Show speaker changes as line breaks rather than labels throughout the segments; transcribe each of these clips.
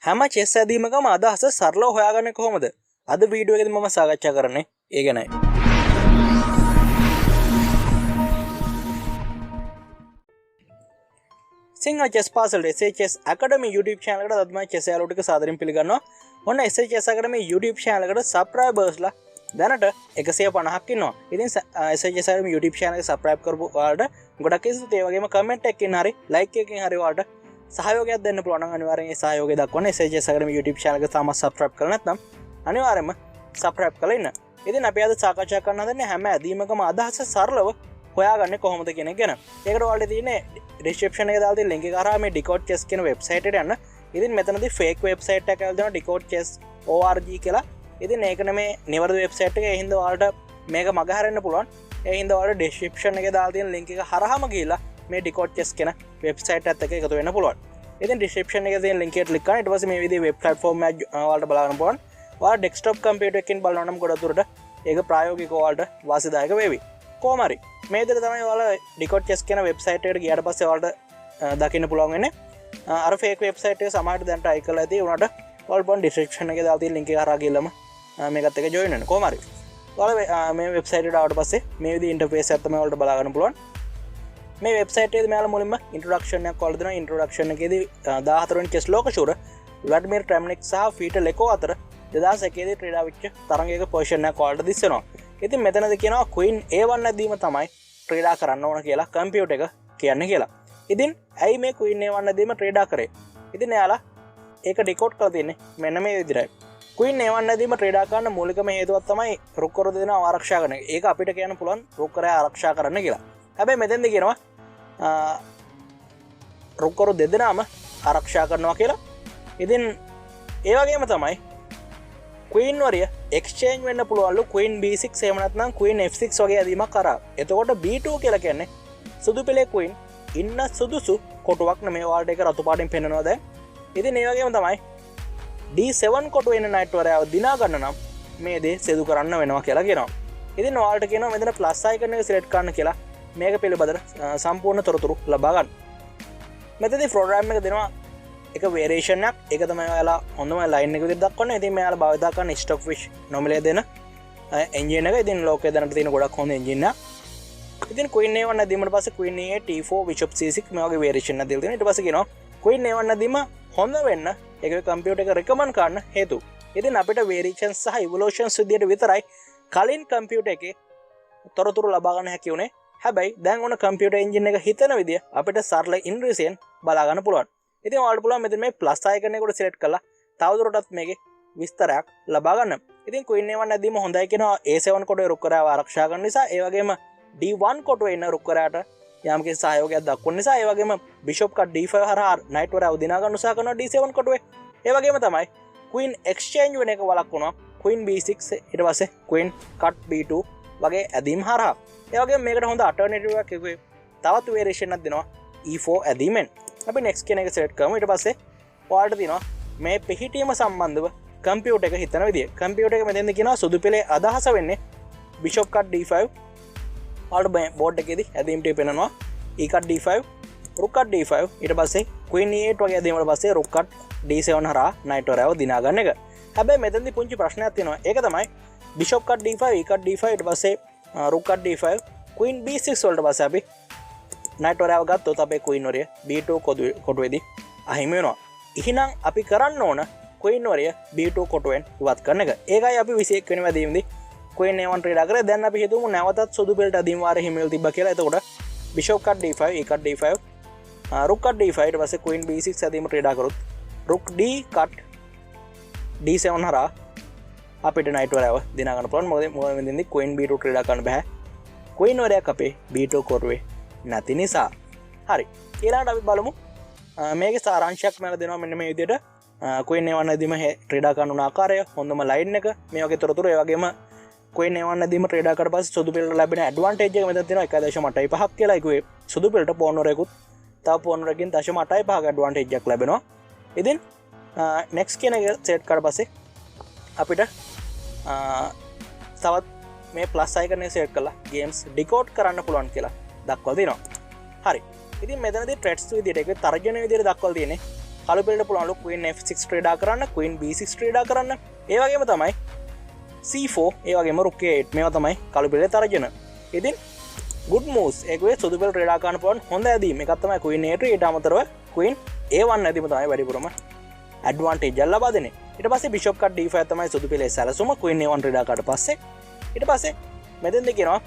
හැම චෙස් ඇදීමකම අදහස සරලව හොයාගන්නේ කොහොමද? අද වීඩියෝ එකේදී මම සාකච්ඡා කරන්නේ ඒ ගැනයි. සිංහල චෙස් පාසල් SHS Academy YouTube channel එකට අදම චෙස් යාළුවෝ ටික සාදරයෙන් පිළිගන්නවා. ඔන්න SHS Academy YouTube channel එකට subscribersලා දැනට 150ක් ඉන්නවා. ඉතින් SHS Academy YouTube channel එක subscribe කරපු ඔයාලට ගොඩක් ඉස්සුත් ඒ වගේම comment එකකින් හරි like එකකින් හරි ඔයාලට සහයෝගයක් දෙන්න පුළුවන් නම් අනිවාර්යෙන් ඒ සහයෝගය දක්වන්න. SHS Academy YouTube channel එක තාම subscribe කරලා නැත්නම් අනිවාර්යෙන්ම subscribe කරලා ඉන්න. ඉතින් අපි අද සාකච්ඡා කරන්න හදන්නේ හැම ඇදීමකම අදහස සරලව හොයාගන්නේ කොහොමද කියන එක ගැන. ඒකට ඔයාලට තියෙන්නේ description එකේ දාලා තියෙන link එක කරා මේ Decode Chess කියන website එකට යන්න. ඉතින් මෙතනදී fake website එකක් කියලා දෙනවා Decode Chess org කියලා. ඉතින් ඒක නෙමේ නිවැරදි website එක. ඒ හින්දා ඔයාලට මේක මගහරින්න පුළුවන්. ඒ හින්දා ඔයාලට description එකේ දාලා තියෙන link එක හරහාම ගිහිල්ලා මේ Decode Chess කියන website එකත් එක්ක එකතු වෙන්න පුළුවන්. ඉතින් description එකේ තියෙන link එකට click කරලා ඊට පස්සේ මේ විදිහේ web platform එක ඔයාලට බලන්න පුළුවන්. ඔයාලා desktop computer එකකින් බලනවා නම් ගොඩතුරට ඒක ප්‍රායෝගිකව ඔයාලට වාසිදායක වේවි. කොහොම හරි මේ විදිහට තමයි ඔයාලා Decode Chess කියන website එකට ගියාට පස්සේ ඔයාලට දකින්න පුළුවන් වෙන්නේ. අර fake website එක සමහරට දැන් try කරලා ඇති උනාට ඔයාලා පොන් description එකේ දාලා තියෙන link එක හරහා ගිහලාම මේකත් එක්ක join වෙන්න. කොහොම හරි ඔයාලා මේ website එකට ආවට පස්සේ මේ විදිහේ interface එකක් තමයි ඔයාලට බලා ගන්න පුළුවන්. මේ website එකේදී මෙයාලා මුලින්ම introduction එකක් ඔයාලා දෙනවා. introduction එකේදී 14 වෙනි chess ලෝකශූර ව්ලාඩිමිර් ට්‍රැම්නික් සහ පීටර් ලෙකෝ අතර 2001 දී ක්‍රීඩා වෙච්ච තරගයක පොසිෂන් එකක් ඔයාලට දිස්සනවා. ඉතින් මෙතනදී කියනවා Queen A1 නැදීම තමයි ක්‍රීඩා කරන්න ඕන කියලා කම්පියුටර් එක කියන්නේ කියලා. ඉතින් ඇයි මේ Queen A1 නැදීම ක්‍රීඩා කරේ? ඉතින් එයාලා ඒක ඩිකෝඩ් කරලා තියෙන්නේ මෙන්න මේ විදිහටයි. Queen A1 නැදීම ක්‍රීඩා කරන්න මූලිකම හේතුවක් තමයි රුක් කර දෙදෙනා ආරක්ෂා කරන එක. ඒක අපිට කියන්න පුළුවන් රුක් කරේ ආරක්ෂා කරන්න කියලා. හැබැයි මෙතෙන්දී කියනවා රුක් කර දෙදෙනාම ආරක්ෂා කරනවා කියලා. ඉතින් ඒ වගේම තමයි Queen වරිය exchange වෙන්න පුළුවන්ලු Queen B6 එහෙම නැත්නම් Queen F6 වගේ ඇදීමක් කරා. එතකොට B2 කියලා කියන්නේ සුදු පෙළේ Queen ඉන්න සුදුසු කොටුවක් නෙමෙයි. ඔයාලට ඒක රතු පාටින් පෙන්නනවා දැන්. ඉතින් ඒ වගේම තමයි D7 කොටුව එන නයිට් වරයව දිනා ගන්න නම් මේ දේ සිදු කරන්න වෙනවා කියලා කියනවා. ඉතින් ඔයාලට කියනවා මෙතන ප්ලස් අයිකන් එක සිලෙක්ට් කරන්න කියලා. මේක පිළිබඳව සම්පූර්ණ තොරතුරු ලබා ගන්න. මෙතනදී ප්‍රෝග්‍රෑම් එක දෙනවා එක වේරියේෂන් එකක්. ඒක තමයි ඔයාලා හොඳම ලයින් එක විදිහට දක්වන්නේ. ඉතින් මෙයාලා භාවිත කරන ස්ටොක්ෆිෂ් නොමිලේ දෙන එන්ජින් එක. ඉතින් ලෝකේ දැනට තියෙන ගොඩක් හොඳ එන්ජින් එකක්. ඉතින් Queen A1 නැදීමට පස්සේ Queen A T4 Bishop C6 මේ වගේ වේරියේෂන් එකක් දීලා තියෙනවා. ඊට පස්සේ කියනවා Queen A1 නැදීම හොඳ වෙන්න ඒක කම්පියුටර් එක රෙකමන්ඩ් කරන්න හේතු. ඉතින් අපිට වේරියේෂන්ස් සහ ඉවොලූෂන්ස් විදිහට විතරයි කලින් කම්පියුටර් එකේ තොරතුරු ලබා ගන්න හැකි උනේ. හැබැයි දැන් ඔන්න කම්පියුටර් එන්ජින් එක හිතන විදිය අපිට සරල ඉන්ද්‍රියයන් බලා ගන්න පුළුවන්. ඉතින් ඔයාලට පුළුවන් මෙතන මේ ප්ලස් අයිකන් එක උඩ සිලෙක්ට් කරලා තවදුරටත් මේකේ විස්තරයක් ලබා ගන්න. ඉතින් Queen A1 නැදීම හොඳයි කියනවා A7 කොටුවේ රුක් කරාව ආරක්ෂා කරන නිසා. ඒ වගේම D1 කොටුවේ ඉන්න රුක් කරාට යම්කිසි සහයෝගයක් දක්වන නිසා. ඒ වගේම Bishop cut D5 හරහා Knight වරාව දිනා ගන්න උත්සාහ කරනවා D7 කොටුවේ. ඒ වගේම තමයි Queen exchange වෙන එක වළක්වනවා Queen B6 ඊට පස්සේ Queen cut B2 වගේ ඇදීම් හරහා. ඒ වගේම මේකට හොඳ alternative එකක් කිව්වේ තවත් variation එකක් දෙනවා E4 ඇදීමෙන්. අපි next කියන එක select කරමු. ඊට පස්සේ ඔයාලට තියෙනවා මේ පිහිටීම සම්බන්ධව කම්පියුටර් එක හිතන විදිය. කම්පියුටර් එක මෙතෙන්ද කියනවා සුදු පෙළේ අදහස වෙන්නේ Bishop cut D5. ඔයාලට බෝඩ් එකේදී ඇදීම් ටික පෙන්නනවා E cut D5, Rook cut D5. ඊට පස්සේ Queen E8 වගේ ඇදීමකට පස්සේ Rook cut D7 හරහා Knight වරාව දිනා ගන්න එක. හැබැයි මෙතෙන්දී පුංචි ප්‍රශ්නයක් තියෙනවා. ඒක තමයි Bishop cut D5, E cut D5 ඊට පස්සේ Rook cut D5, Queen B6 වලට පස්සේ අපි Knight වරාව ගත්තොත් අපේ Queen වරිය B2 කොටුවේදී අහිමි වෙනවා. එහෙනම් අපි කරන්න ඕන Queen වරිය B2 කොටුවෙන් ඉවත් කරන එක. ඒකයි අපි 21 වෙනි වැදීමේදී Queen A1 ක්‍රීඩා කරේ. දැන් අපි හිතමු නැවතත් සුදු පෙළට අදීම වාරේ හිමිවෙලා තිබ්බා කියලා. එතකොට Bishop cut D5, E cut D5, Rook cut D5 ඊට පස්සේ Queen B6 අදීම ක්‍රීඩා කරොත් Rook D cut D7 හරහා අපිට Knight වරාව දිනා ගන්න පුළුවන්. මොකද මෙතෙන්දී Queen B2 ක්‍රීඩා කරන්න බෑ. Queen වරයක් අපේ B2 කොටුවේ නැති නිසා. හරි. ඊළඟට අපි බලමු මේකේ සාරාංශයක් මම දෙනවා මෙන්න මේ විදිහට. Queen A1 නැදීම ක්‍රීඩා කරන ආකාරය, හොඳම ලයින් එක, මේ වගේ තොරතුරු. ඒ වගේම Queen A1 නැදීම ක්‍රීඩා කරලා පස්සේ සුදු පෙළට ලැබෙන ඇඩ්වාන්ටේජ් එක මෙතන තියෙනවා 1.85ක් කියලා. ඒකුවේ සුදු පෙළට පෝන් වරයකුත් තව පෝන් වරකින් 0.85ක ඇඩ්වාන්ටේජ් එකක් ලැබෙනවා. ඉතින් next කියන එක සෙට් කරලා පස්සේ අපිට තවත් මේ ප්ලස් අයිකන් එක සෙට් කරලා ගේම්ස් ඩිකෝඩ් කරන්න පුළුවන් කියලා දක්වලා තියෙනවා. හරි. ඉතින් මෙතනදී threads විදිහට ඒක තර්ජන විදිහට දක්වලා තියෙන්නේ කළු පිළට පුළුවන්ලු Queen F6 ක්‍රීඩා කරන්න, Queen B6 ක්‍රීඩා කරන්න. ඒ වගේම තමයි C4 ඒ වගේම Rook A8 මේවා තමයි කළු පිළේ තර්ජන. ඉතින් good moves ඒකේ සුදු පිළ ක්‍රීඩා කරන්න පුළුවන් හොඳ ඇදීම. එකක් තමයි Queen A8 ඊට අමතරව Queen A1 ඇදීම තමයි වැඩිපුරම ඇඩ්වාන්ටේජ් එක ලබා දෙන්නේ. ඊට පස්සේ Bishop cut D5 තමයි සුදු පිළේ සැලසුම Queen A1 ක්‍රීඩා කරාට පස්සේ. ඊට පස්සේ මෙතෙන්ද කියනවා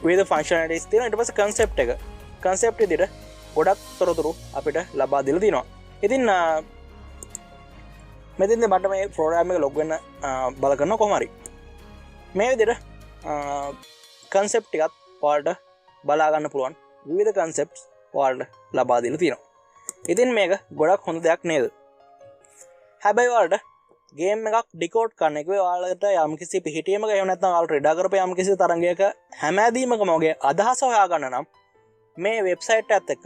with functionalities තියෙනවා. ඊට පස්සේ concept විදිහට ගොඩක් තොරතුරු අපිට ලබා දීලා තියෙනවා. ඉතින් මෙතෙන්ද මට මේ ප්‍රෝග්‍රෑම් එක ලොග් වෙන්න බල කරනවා කොහොම හරි. මේ විදිහට concept ටිකත් ඔයාලට බලා ගන්න පුළුවන්. විවිධ concepts ඔයාලට ලබා දීලා තියෙනවා. ඉතින් මේක ගොඩක් හොඳ දෙයක් නේද? හැබැයි ඔයාලට ගේම් එකක් ඩිකෝඩ් කරන්න එක ඔයාලට යම්කිසි පිහිටීමක එහෙම නැත්නම් ඔයාලට රෙඩා කරපු යම්කිසි තරංගයක හැම ඇදීමකම ඔගේ අදහස හොයාගන්න නම් මේ වෙබ්සයිට් එකත් එක්ක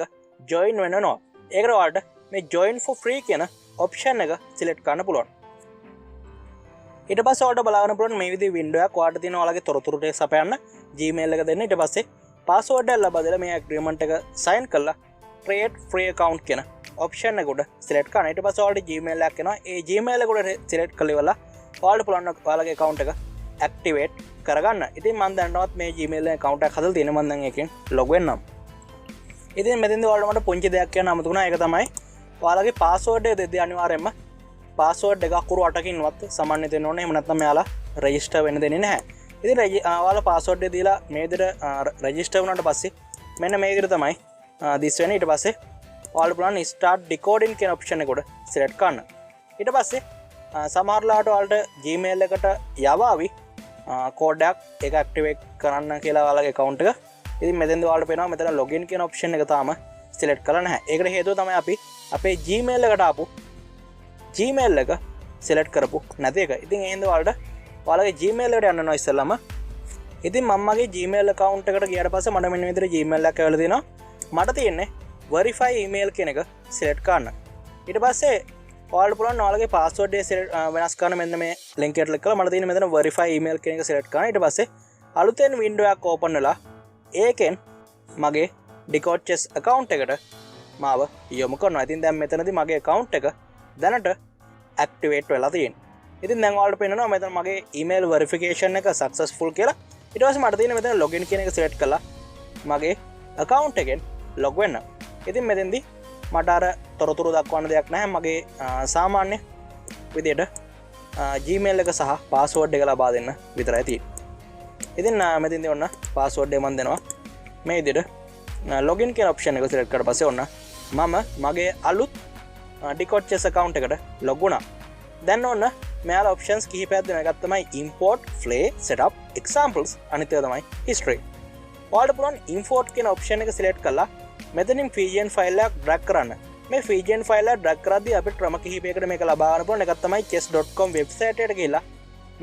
join වෙන්න ඕන. ඒකට ඔයාලට මේ join for free කියන option එක select කරන්න පුළුවන්. ඊට පස්සේ ඔයාලට බලා ගන්න පුළුවන් මේ විදිහේ window එකක් ඔයාලට තියෙන ඔයාලගේ තොරතුරු ටික සපයන්න Gmail එක දෙන්න. ඊට පස්සේ password එක ලබා දෙලා මේ agreement එක sign කරලා create free account කියන option එක උඩ select කරන්න. ඊට පස්සේ ඔයාලට Gmail එකක් එනවා. ඒ Gmail එක උඩ select කරලා ඉවරලා ඔයාලට පුළුවන් ඔයාලගේ account එක activate කරගන්න. ඉතින් මම දැනටමත් මේ Gmail account එක හදලා තියෙනවා. මම දැන් එකෙන් log වෙන්නම්. ඉතින් මෙතෙන්ද ඔයාලට මට පුංචි දෙයක් කියන්න අමතකුණා. ඒක තමයි ඔයාලගේ password එක දෙද්දී අනිවාර්යයෙන්ම password එක අකුරු 8කින්වත් සමාන්‍ය දෙන්න ඕනේ. එහෙම නැත්නම් මෙයාලා register වෙන්න දෙන්නේ නැහැ. ඉතින් ඔයාලා password එක දීලා මේ විදිහට register වුණාට පස්සේ මෙන්න මේ විදිහට තමයි this වෙන්නේ. ඊට පස්සේ ඔයාලට පුළුවන් start decoding කියන option එක උඩ select කරන්න. ඊට පස්සේ සමහරලාට ඔයාලට Gmail එකට යවාවි code එකක් ඒක activate කරන්න කියලා ඔයාලගේ account එක. ඉතින් මෙතෙන්ද ඔයාලට පේනවා මෙතන login කියන option එක තාම select කරලා නැහැ. ඒකට හේතුව තමයි අපි අපේ Gmail එකට ආපු Gmail එක select කරපු නැති එක. ඉතින් එහෙනම් ඔයාලගේ Gmail එකට යන්න ඕන ඉස්සෙල්ලාම. ඉතින් මම මගේ Gmail account එකට ගියාට පස්සේ මට මෙන්න මේ විදිහට Gmail එකක් ඇවිල්ලා තියෙනවා. මට තියෙන්නේ verify email කියන එක select කරන්න. ඊට පස්සේ ඔයාලට පුළුවන් ඔයාලගේ password එක වෙනස් කරන්න මෙන්න මේ link එකට click කරලා මට තියෙන මෙතන verify email කියන එක select කරන්න. ඊට පස්සේ අලුතෙන් window එකක් open වෙලා ඒකෙන් මගේ Decode chess account එකට මාව යොමු කරනවා. ඉතින් දැන් මෙතනදී මගේ account එක දැනට activate වෙලා තියෙනවා. ඉතින් දැන් ඔයාලට පේනවා මෙතන මගේ email verification එක successful කියලා. ඊට පස්සේ මට තියෙන මෙතන login කියන එක select කරලා මගේ account එකෙන් log වෙන්න. ඉතින් මෙතෙන්දී මට අර තොරතුරු දක්වන්න දෙයක් නැහැ. මගේ සාමාන්‍ය විදියට Gmail එක සහ password එක ලබා දෙන්න විතරයි තියෙන්නේ. ඉතින් මෙතෙන්දී ඔන්න password එක මම දෙනවා. මේ විදියට login කියන option එක select කරලා පස්සේ ඔන්න මම මගේ අලුත් Decode chess account එකට log වුණා. දැන් ඔන්න මෙයාලා options කිහිපයක් දෙනවා. එකක් තමයි import, play, setup, examples. අනිත් එක තමයි history. ඔයාලට පුළුවන් import කියන option එක select කරලා මෙතනින් FijiAN file එකක් drag කරන්න. මේ FijiAN file එක drag කරද්දී අපිට ක්‍රම කිහිපයකට මේක ලබා ගන්න පුළුවන්. එකක් තමයි chess.com website එකට ගිහිල්ලා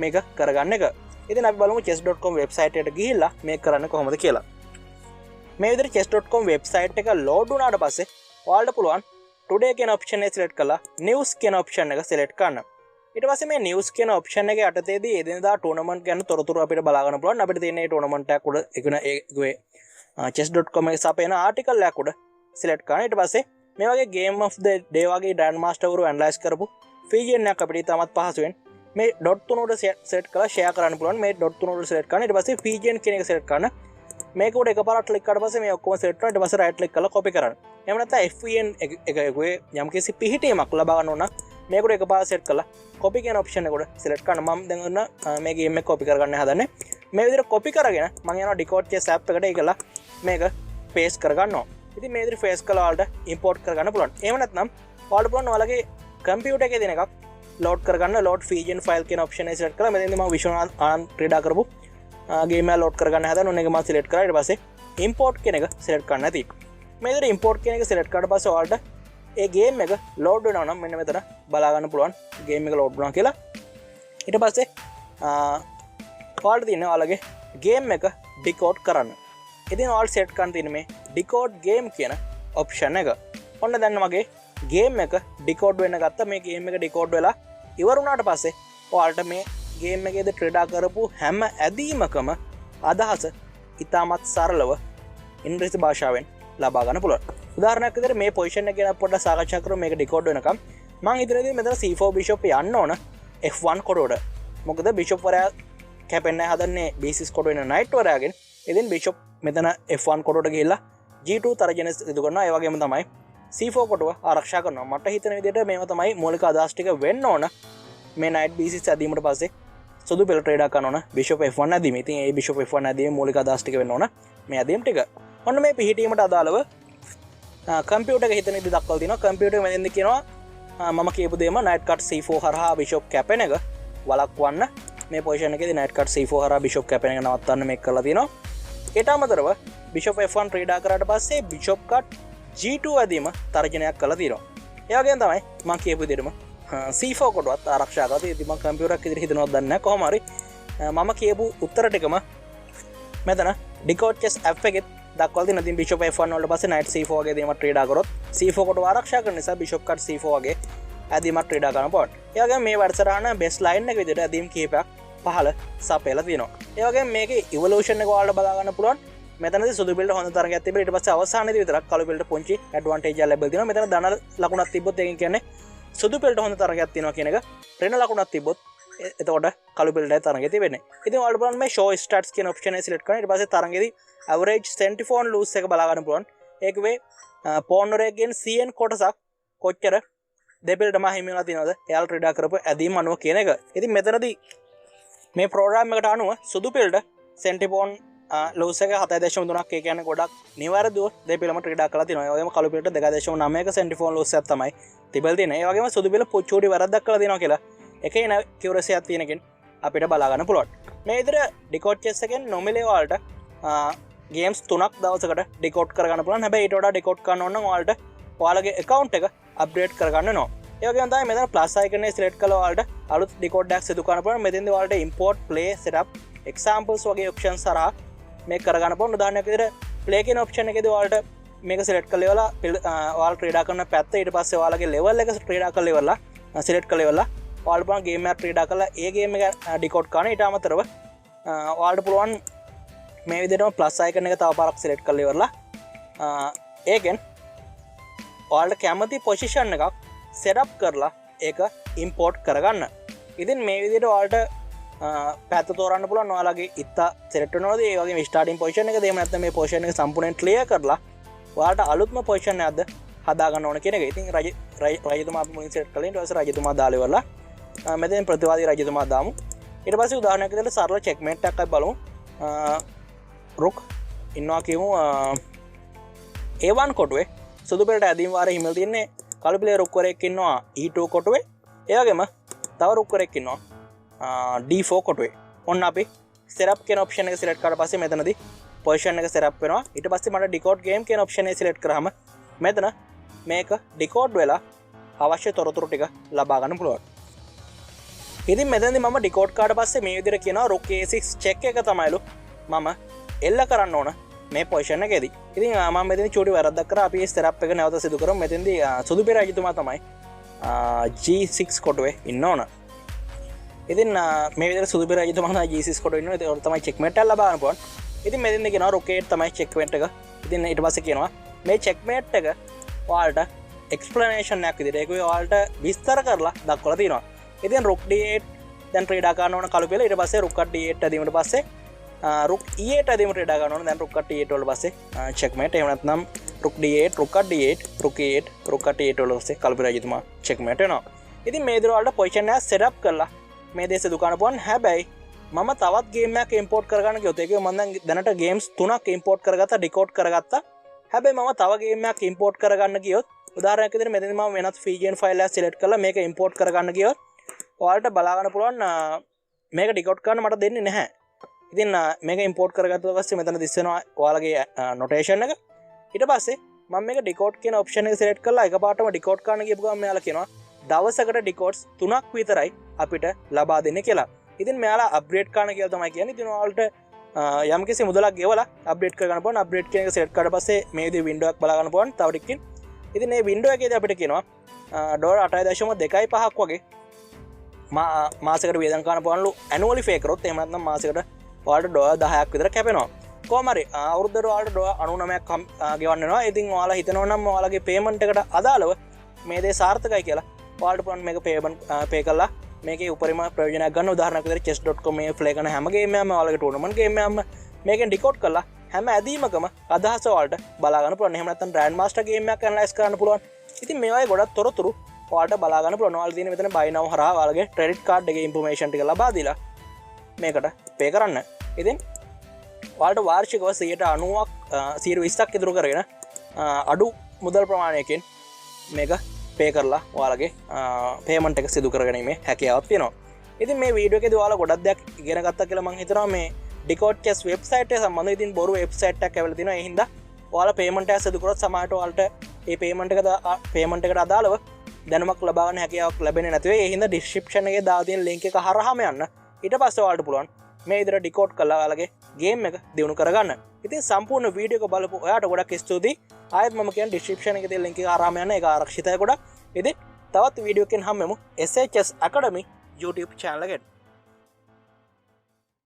මේක කරගන්න එක. ඉතින් අපි බලමු chess.com website එකට ගිහිල්ලා මේක කරන්න කොහොමද කියලා. මේ විදිහට chess.com website එක load වුණාට පස්සේ ඔයාලට පුළුවන් today කියන option එක select කරලා news කියන option එක select කරන්න. ඊට පස්සේ මේ news කියන option එකේ යටතේදී එදිනදා tournament ගැන තොරතුරු අපිට බලා ගන්න පුළුවන්. අපිට තියෙන මේ tournament එකක් උඩ ඒකේ chess.com එකේ සපයන article එකක් උඩ select කරන්න. ඊට පස්සේ මේ වගේ game of the day වගේ grandmaster වරු analyze කරපු FijiAN එකක් අපිට තාමත් පහසුවෙන් මේ dot 3 උඩ set කරලා share කරන්න පුළුවන්. මේ dot 3 උඩ select කරන්න. ඊට පස්සේ FijiAN කියන එක select කරන්න. මේක උඩ එකපාරට click කරලා පස්සේ මේ ඔක්කොම select කරලා ඊට පස්සේ right click කරලා copy කරන්න. එහෙම නැත්නම් FijiAN එකේ යම්කිසි පිහිටීමක් ලබා ගන්න ඕන නම් මේක උඩ එකපාරට set කරලා copy කියන option එක උඩ select කරන්න. මම දැන් ඔන්න මේ game එක copy කරගන්න හදන්නේ. මේ විදිහට copy කරගෙන මම යනවා Decode chess app එකට ඒකලා මේක paste කරගන්නවා. ඉතින් මේ විදිහට paste කළා වලට import කරගන්න පුළුවන්. එහෙම නැත්නම් ඔයාලට පුළුවන් ඔයාලගේ computer එකේ තියෙන එකක් load කරගන්න. load FijiAN file කියන option එක select කරලා මෙතෙන්දී මම විශ්වනාත් ආනන්ද ක්‍රීඩා කරපු game එක load කරගන්න හදන ඔන්න එක මම select කරා. ඊට පස්සේ import කියන එක select කරන්න ඇති. මේ විදිහට import කියන එක select කරලා පස්සේ ඔයාලට ඒ game එක load වෙනවා නම් මෙන්න මෙතන බලා ගන්න පුළුවන් game එක load වුණා කියලා. ඊට පස්සේ ඔයාලට තියෙනවා ඔයාලගේ game එක decode කරන්න. ඉතින් ඔයාලට set කරන්න තියෙන මේ decode game කියන option එක. ඔන්න දැන් මගේ game එක decode වෙන්න ගත්තා. මේ game එක decode වෙලා ඉවර වුණාට පස්සේ ඔයාලට මේ game එකේද ක්‍රීඩා කරපු හැම ඇදීමකම අදහස ඉතාමත් සරලව ඉංග්‍රීසි භාෂාවෙන් ලබා ගන්න පුළුවන්. උදාහරණයක් විදිහට මේ පොසිෂන් එක ගැන පොඩ්ඩක් සාකච්ඡා කරමු මේක ඩිකෝඩ් වෙනකම්. මම හිතන්නේ මෙතන c4 බිෂොප් යන්න ඕන f1 කොටුවට. මොකද බිෂොප් වරයා කැපෙන්න හදන්නේ b6 කොටුව වෙන නයිට් වරයාගෙන්. ඉතින් බිෂොප් මෙතන f1 කොටුවට ගිහිල්ලා g2 තර්ජනය සිදු කරනවා. ඒ වගේම තමයි c4 කොටුව ආරක්ෂා කරනවා. මට හිතෙන විදිහට මේව තමයි මූලික අදහස් ටික වෙන්න ඕන. මේ නයිට් b6 ඇදීමට පස්සේ සුදු පෙළ ට්‍රේඩ් කරන ඕන බිෂොප් f1 ඇදීම. ඉතින් ඒ බිෂොප් f1 ඇදීම මූලික අදහස් ටික වෙන්න ඕන මේ ඇදීම් ටික. ඔන්න මේ පිහිටීමට අදාළව කම්පියුටර් එක හිතන ඉදි දක්වලා තිනවා. කම්පියුටර් එකෙන් මෙතෙන්ද කියනවා මම කියපු දේම නයිට් කට් c4 හරහා බිෂොප් කැපෙන එක වළක්වන්න. මේ පොසිෂන් එකේදී නයිට් කට් c4 හරහා බිෂොප් කැපෙන එක නවත්තන්න මේක කරලා තිනවා. ඊට අමතරව බිෂොප් f1 ට්‍රේඩ් කරාට පස්සේ බිෂොප් කට් g2 ඇදීම තර්ජනයක් කරලා තිනවා. ඒ වගේම තමයි මම කියපු විදිහටම c4 කොටුවත් ආරක්ෂා කරලා තියෙද්දි මම කම්පියුටර් එක ඉදිරියට හිතනවත් දන්නේ නැහැ. කොහොම හරි මම කියපු උත්තර ටිකම මෙතන ඩිකෝඩ් චෙස් ඇප් එකෙත් දක්වලා තියෙනවා. ඉතින් බිෂොප් f1 වලට පස්සේ නයිට් c4 වගේ දේමක් ට්‍රේඩ් කරොත් c4 කොටුව ආරක්ෂා කරන නිසා බිෂොප් කට් c4 වගේ ඇදීමක් ට්‍රේඩ් කරන්න පුළුවන්. ඒ වගේම මේ වැඩසටහන බෙස්ට් ලයින් එක විදිහට ඇදීම් කීපයක් පහළ සපයලා තියෙනවා. ඒ වගේම මේකේ ඉවලූෂන් එක ඔයාලට බලා ගන්න පුළුවන්. මෙතනදී සුදු පිළට හොඳ තරගයක් තිබෙලා ඊට පස්සේ අවසානයේදී විතරක් කළු පිළට පුංචි ඇඩ්වාන්ටේජ් එකක් ලැබෙලා තියෙනවා. මෙතන ධන ලකුණක් තිබ්බොත් ඒකෙන් කියන්නේ සුදු පිළට හොඳ තරගයක් තියෙනවා කියන එක. ඍණ ලකුණක් තිබ්බොත් එතකොට කළු පිළටයි තරගය තියෙන්නේ. ඉතින් ඔයාලට බලන්න මේ show stats කියන ඔප්ෂන් එක සිලෙක්ට් කරලා ඊට පස්සේ තරගයේදී average centiphone loss එක බලා ගන්න පුළුවන්. ඒක වේ pawn වරයෙන් cn කොටසක් කොච්චර දෙපිළටම හිමි වෙලා තියෙනවද? එයාලා ට්‍රේඩ් කරපු ඇදීම් අනුව කියන එක. ඉතින් මෙතනදී මේ ප්‍රෝග්‍රෑම් එකට අනුව සුදු පිළට centiphone ලෝස් එක 7.3ක් ඒ කියන්නේ ගොඩක් නිවැරදිව දෙපිළම ට්‍රේඩ් කරලා තියෙනවා. ඒ වගේම කළු පිළට 2.9ක centiphone ලෝස් එකක් තමයි තිබෙලා තියෙන්නේ. ඒ වගේම සුදු පිළ පුච්චුටි වැරද්දක් කරලා තියෙනවා කියලා එකේ accuracy එකක් තියෙන එකෙන් අපිට බලා ගන්න පුළුවන්. මේ විදිහට ඩිකෝඩ් චෙස් එකෙන් නොමිලේ වලට ගේම්ස් 3ක් දවසකට ඩිකෝඩ් කරගන්න පුළුවන්. හැබැයි ඊට වඩා ඩිකෝඩ් කරන්න ඕන නම් ඔයාලට ඔයාලගේ account එක අප්ඩේට් කරගන්න ඕන. ඒ වගේම තමයි මෙතන ප්ලස් icon එක select කළා ඔයාලට අලුත් ඩිකෝඩ් එකක් සිදු කරන්න පුළුවන්. මෙතෙන්දී ඔයාලට import play setup examples වගේ options හරහා මේක කරගන්න පුළුවන්. උදාහරණයක් විදිහට play කියන option එකේදී ඔයාලට මේක select කරලා ඉවරලා ඔයාලා ට්‍රේඩ් කරන පැත්ත ඊට පස්සේ ඔයාලගේ level එක ට්‍රේඩ් කරලා ඉවරලා select කරලා ඉවරලා ඔයාලට පුළුවන් game එක ට්‍රේඩ් කරලා ඒ game එක ඩිකෝඩ් කරන්න. ඊට අමතරව ඔයාලට පුළුවන් මේ විදිහටම ප්ලස් අයිකන් එක තව පාරක් select කරලා ඉවරලා ඒකෙන් ඔයාලට කැමති පොසිෂන් එකක් setup කරලා ඒක import කරගන්න. ඉතින් මේ විදිහට ඔයාලට පැත්ත තෝරන්න පුළුවන්. ඔයාලගේ ඉත්තා select වෙනවද? ඒ වගේම starting position එකද? එහෙම නැත්නම් මේ position එක සම්පූර්ණයෙන් clear කරලා ඔයාලට අලුත්ම position එකක්ද හදා ගන්න ඕන කියන එක. ඉතින් රජතුමා අපි මුලින් select කළා. ඊට පස්සේ රජතුමා දාලා ඉවරලා මෙතෙන් ප්‍රතිවාදී රජතුමා දාමු. ඊට පස්සේ උදාහරණයක් විදිහට සරල checkmate එකක් අපි බලමු. රුක් ඉන්නවා කියමු A1 කොටුවේ සුදු පිළට ඇදීම් වාරේ හිමල් තියෙන්නේ කළු පිළේ රුක් වරෙක් ඉන්නවා E2 කොටුවේ. ඒ වගේම තව රුක් වරෙක් ඉන්නවා D4 කොටුවේ. ඔන්න අපි setup කියන option එක select කරලා පස්සේ මෙතනදී position එක setup වෙනවා. ඊට පස්සේ මට decode game කියන option එක select කරාම මෙතන මේක decode වෙලා අවශ්‍ය තොරතුරු ටික ලබා ගන්න පුළුවන්. ඉතින් මෙතනදී මම decode කරාට පස්සේ මේ විදිහට කියනවා rook a6 check එක තමයිලු මම එල්ල කරන්න ඕන මේ පොසිෂන් එකේදී. ඉතින් මම මෙතනදී චූටි වැරද්දක් කරා. අපි ස්ටෙප් එක නැවත සිදු කරමු. මෙතනදී සුදු පෙර රජතුමා තමයි G6 කොටුවේ ඉන්න ඕන. ඉතින් මේ විදිහට සුදු පෙර රජතුමා තමයි G6 කොටුවේ ඉන්න ඕන. ඒක තමයි checkmate එක ලබා ගන්න පුළුවන්. ඉතින් මෙතනදී කියනවා rook 8 තමයි checkmate එක. ඉතින් ඊට පස්සේ කියනවා මේ checkmate එක ඔයාලට explanation එකක් විදිහට ඒක ඔයාලට විස්තර කරලා දක්වලා තියෙනවා. ඉතින් rook d8 දැන් ට්‍රේඩ් කරන්න ඕන කළු පෙළ. ඊට පස්සේ rook d8 ඇදීමට පස්සේ rook e8 ඇදීම ට්‍රේඩ් කරන්න ඕන. දැන් rook d8 වල පස්සේ checkmate. එහෙම නැත්නම් rook d8 rook d8 rook e8 rook d8 වල පස්සේ කළු පෙළ රජතුමා checkmate වෙනවා. ඉතින් මේ විදිහට ඔයාලට position එක set up කරලා මේ දේශ දුකාන පුළුවන්. හැබැයි මම තවත් game එකක් import කරගන්න ගියොත් ඒක මම දැනට games 3ක් import කරගත්තා decode කරගත්තා. හැබැයි මම තව game එකක් import කරගන්න ගියොත් උදාහරණයක් විදිහට මෙතනදී මම වෙනත් Fijian file එකක් select කරලා මේක import කරගන්න ගියොත් ඔයාලට බලා ගන්න පුළුවන් මේක decode කරන්න මට දෙන්නේ නැහැ. ඉතින් මේක import කරගත්තා පස්සේ මෙතන දිස් වෙනවා ඔයාලගේ notation එක. ඊට පස්සේ මම මේක decode කියන option එක select කරලා එකපාරටම decode කරන්න ගියපු ගමන් මෙයාලා කියනවා දවසකට decodes 3ක් විතරයි අපිට ලබා දෙන්නේ කියලා. ඉතින් මෙයාලා අප්ග්‍රේඩ් කරන්න කියලා තමයි කියන්නේ. ඉතින් ඔයාලට යම්කිසි මුදලක් ගෙවලා අප්ඩේට් කරගන්න පුළුවන්. අප්ඩේට් කියන එක select කරලා පස්සේ මේ විදිහේ window එකක් බලා ගන්න පුළුවන් තව ටිකකින්. ඉතින් මේ window එකේදී අපිට කියනවා $8.25ක් වගේ මාසෙකට වියදම් කරන්න පුළුවන්ලු annually pay කරොත්. එහෙම නැත්නම් මාසෙකට ඔයාලට $10ක් විතර කැපෙනවා. කොමරි අවුරුද්දට ඔයාලට $99ක් ගෙවන්නවා. ඉතින් ඔයාලා හිතනවා නම් ඔයාලගේ පේමන්ට් එකට අදාළව මේ දේ සාර්ථකයි කියලා ඔයාලට පුළුවන් මේක පේ කරලා මේකේ උපරිම ප්‍රයෝජනයක් ගන්න. උදාහරණයක් විදිහට chess.com මේ ප්ලේ කරන හැම ගේම් එකක්ම ඔයාලගේ ටූර්නමන්ට් ගේම් එකක්ම මේකෙන් ඩිකෝඩ් කරලා හැම ඇදීමකම අදහස ඔයාලට බලා ගන්න පුළුවන්. එහෙම නැත්නම් ග්‍රෑන්ඩ් මාස්ටර් ගේම් එකක් ඇනලයිස් කරන්න පුළුවන්. ඉතින් මේ වගේ ගොඩක් තොරතුරු ඔයාලට බලා ගන්න පුළුවන්. ඔයාලා තියෙන මෙතන buy now හරහා ඔයාලගේ ක්‍රෙඩිට් කාඩ් එකේ ඉන්ෆර්මේෂන් ටික ලබා දීලා මේකට පේ කරන්න. ඉතින් ඔයාලට වාර්ෂිකව 90ක් 20ක් ඉදිරි කරගෙන අඩු මුදල් ප්‍රමාණයකින් මේක පේ කරලා ඔයාලගේ පේමන්ට් එක සිදු කරගැනීමේ හැකියාවක් තියෙනවා. ඉතින් මේ වීඩියෝ එකේදී ඔයාලා ගොඩක් දෙයක් ඉගෙන ගත්තා කියලා මම හිතනවා. මේ Decode chess වෙබ්සයිට් එක සම්බන්ධව ඉතින් බොරු වෙබ්සයිට් එකක් ඇවිල්ලා තිනවා. ඒ හින්දා ඔයාලා පේමන්ට් එක සිදු කරොත් සමහරට ඔයාලට මේ පේමන්ට් එකට අදාළව දැනුමක් ලබා ගන්න හැකියාවක් ලැබෙන්නේ නැති වෙයි. ඒ හින්දා ඩිස්ක්‍රිප්ෂන් එකේ දාලා තියෙන link එක හරහාම යන්න. ඊට පස්සේ ඔයාලට පුළුවන් මේ විදිහට ඩිකෝඩ් කරලා ඔයාලගේ ගේම් එක දියුණු කරගන්න. ඉතින් සම්පූර්ණ වීඩියෝ එක බලපු ඔයාට ගොඩක් ස්තුතියි. ආයෙත් මම කියන්නේ ඩිස්ක්‍රිප්ෂන් එකේ තියෙන link එක හරහාම යන්න. ඒක ආරක්ෂිතයි ගොඩක්. ඉතින් තවත් වීඩියෝ එකකින් හම්බෙමු. SHS Academy YouTube channel එකට.